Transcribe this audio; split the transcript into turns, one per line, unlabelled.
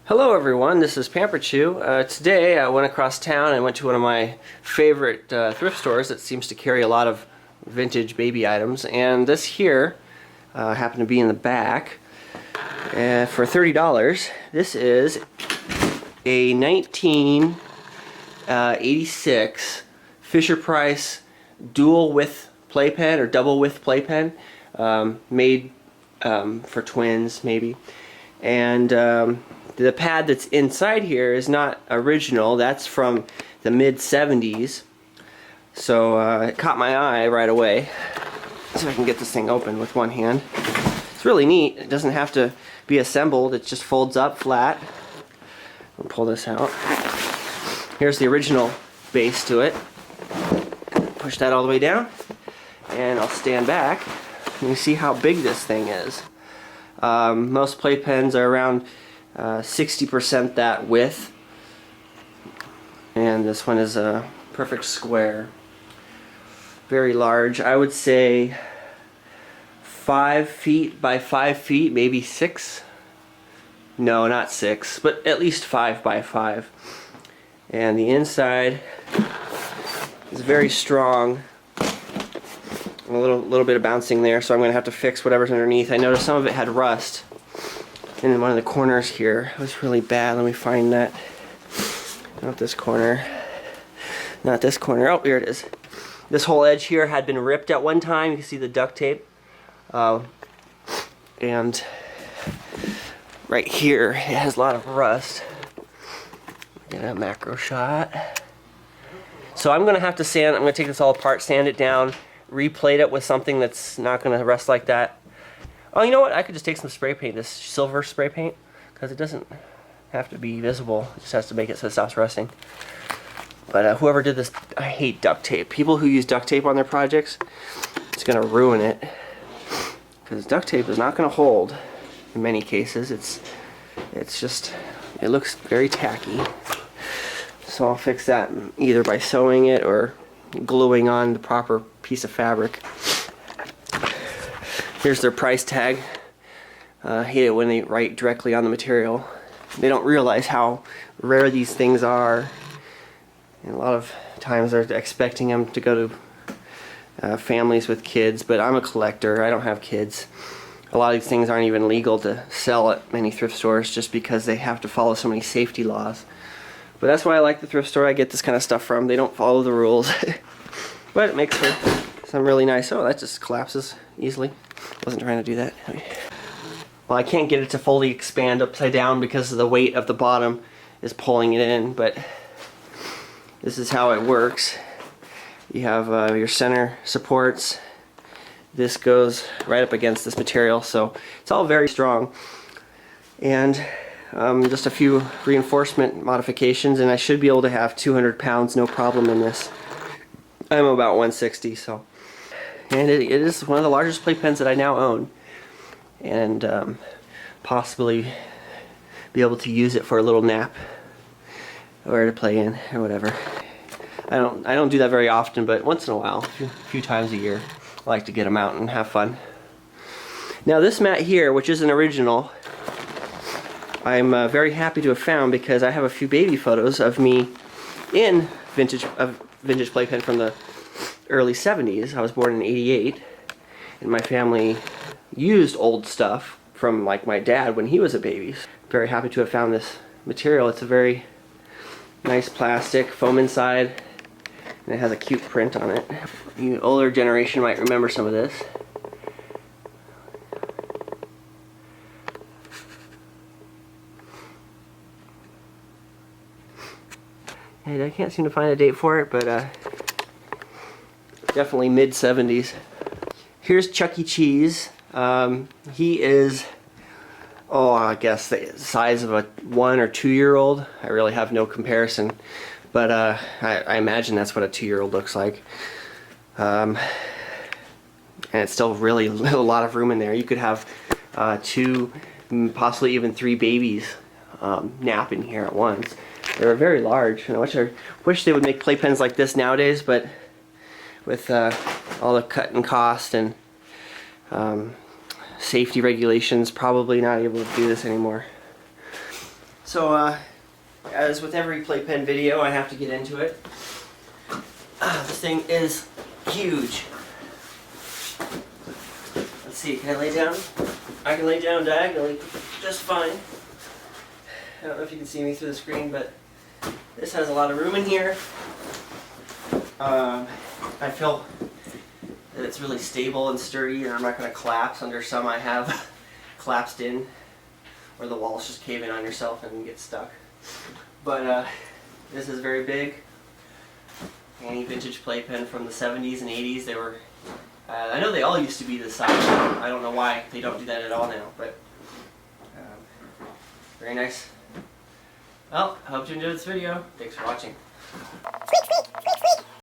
Hello everyone, this is Pamper Chew. Today I went across town and went to one of my favorite thrift stores that seems to carry a lot of vintage baby items, and this here happened to be in the back for $30. This is a 1986 Fisher-Price dual width playpen or double width playpen, made for twins maybe, and the pad that's inside here is not original. That's from the mid-70s. So it caught my eye right away. See if I can get this thing open with one hand. It's really neat. It doesn't have to be assembled. It just folds up flat. I'll pull this out. Here's the original base to it. Push that all the way down. And I'll stand back. And you see how big this thing is. Most playpens are around 60% that width, and this one is a perfect square. Very large. I would say 5 feet by 5 feet, maybe 6. No, not 6, but at least 5 by 5. And the inside is very strong. A little bit of bouncing there, so I'm going to have to fix whatever's underneath. I noticed some of it had rust in one of the corners here. It was really bad. Let me find that. Not this corner. Not this corner. Oh, here it is. This whole edge here had been ripped at one time. You can see the duct tape. And right here, it has a lot of rust. Get a macro shot. So I'm going to have to sand. I'm going to take this all apart, sand it down, replate it with something that's not going to rust like that. Oh, you know what? I could just take some spray paint, this silver spray paint, because it doesn't have to be visible. It just has to make it so it stops rusting. But whoever did this, I hate duct tape. People who use duct tape on their projects, it's going to ruin it. Because duct tape is not going to hold in many cases. It looks very tacky. So I'll fix that either by sewing it or gluing on the proper piece of fabric. Here's their price tag. I hate it when they write directly on the material. They don't realize how rare these things are. And a lot of times they're expecting them to go to families with kids, but I'm a collector. I don't have kids. A lot of these things aren't even legal to sell at many thrift stores just because they have to follow so many safety laws. But that's why I like the thrift store I get this kind of stuff from. They don't follow the rules. But it makes for some really nice... Oh, that just collapses easily. Wasn't trying to do that. Well, I can't get it to fully expand upside down because of the weight of the bottom is pulling it in, but this is how it works. You have your center supports. This goes right up against this material, so it's all very strong. And just a few reinforcement modifications, and I should be able to have 200 pounds no problem in this. I'm about 160, so. And it is one of the largest playpens that I now own, and possibly be able to use it for a little nap or to play in or whatever. I don't do that very often, but once in a while, a few times a year, I like to get them out and have fun. Now this mat here, which is an original, I'm very happy to have found because I have a few baby photos of me in vintage playpen from the early 70s. I was born in '88, and my family used old stuff from like my dad when he was a baby. Very happy to have found this material. It's a very nice plastic, foam inside, and it has a cute print on it. The older generation might remember some of this. And I can't seem to find a date for it, but definitely mid-70s. Here's Chuck E. Cheese. He is, I guess the size of a 1 or 2 year old. I really have no comparison, but I imagine that's what a 2-year-old looks like. And it's still really a lot of room in there. You could have 2, possibly even 3 babies nap in here at once. They're very large, and I wish they would make playpens like this nowadays, but with all the cut and cost and safety regulations, probably not able to do this anymore. So, as with every Playpen video, I have to get into it. This thing is huge. Let's see, can I lay down? I can lay down diagonally just fine. I don't know if you can see me through the screen, but this has a lot of room in here. I feel that it's really stable and sturdy, and I'm not going to collapse under some I have collapsed in, or the walls just cave in on yourself and you get stuck. But this is very big. Any vintage Playpen from the 70s and 80s, they were, I know they all used to be this size. I don't know why they don't do that at all now, but very nice. Well, I hope you enjoyed this video. Thanks for watching.